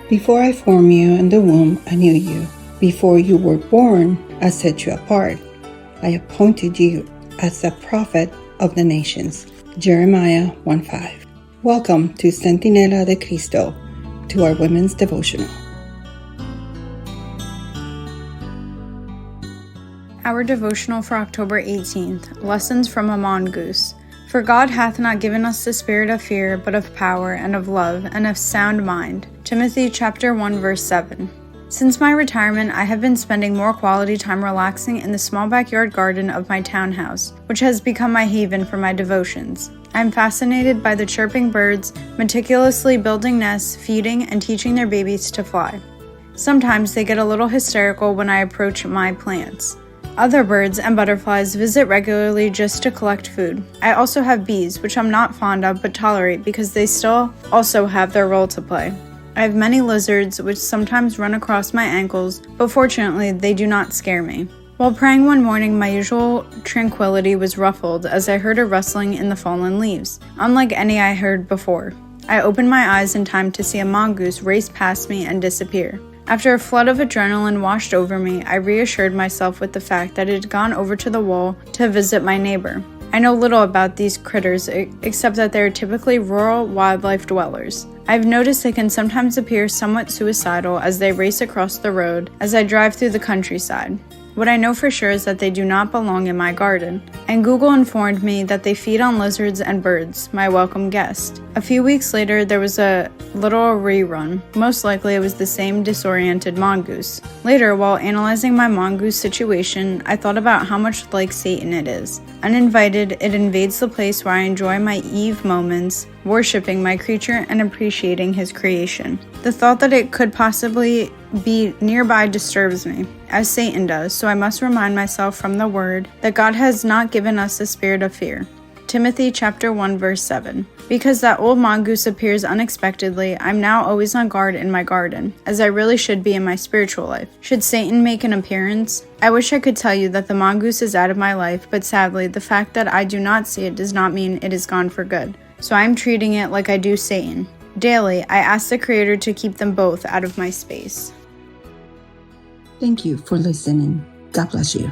Before I formed you in the womb, I knew you. Before you were born, I set you apart. I appointed you as a prophet of the nations. Jeremiah 1:5. Welcome to Centinela de Cristo, to our Women's Devotional. Our devotional for October 18th, Lessons from a Mongoose. For God hath not given us the spirit of fear, but of power, and of love, and of sound mind. Timothy chapter 1, verse 7. Since my retirement, I have been spending more quality time relaxing in the small backyard garden of my townhouse, which has become my haven for my devotions. I am fascinated by the chirping birds, meticulously building nests, feeding, and teaching their babies to fly. Sometimes they get a little hysterical when I approach my plants. Other birds and butterflies visit regularly just to collect food. I also have bees, which I'm not fond of but tolerate because they still also have their role to play. I have many lizards, which sometimes run across my ankles, but fortunately they do not scare me. While praying one morning, my usual tranquility was ruffled as I heard a rustling in the fallen leaves, unlike any I heard before. I opened my eyes in time to see a mongoose race past me and disappear. After a flood of adrenaline washed over me, I reassured myself with the fact that it had gone over to the wall to visit my neighbor. I know little about these critters except that they are typically rural wildlife dwellers. I've noticed they can sometimes appear somewhat suicidal as they race across the road as I drive through the countryside. What I know for sure is that they do not belong in my garden, and Google informed me that they feed on lizards and birds, my welcome guest. A few weeks later, there was a little rerun. Most likely it was the same disoriented mongoose. Later, while analyzing my mongoose situation, I thought about how much like Satan it is. Uninvited, it invades the place where I enjoy my Eve moments, worshiping my creature and appreciating his creation. The thought that it could possibly be nearby disturbs me, as Satan does, so I must remind myself from the word that God has not given us a spirit of fear. Timothy chapter 1, verse 7. Because that old mongoose appears unexpectedly, I'm now always on guard in my garden, as I really should be in my spiritual life. Should Satan make an appearance? I wish I could tell you that the mongoose is out of my life, but sadly, the fact that I do not see it does not mean it is gone for good. So I'm treating it like I do Satan. Daily, I ask the Creator to keep them both out of my space. Thank you for listening. God bless you.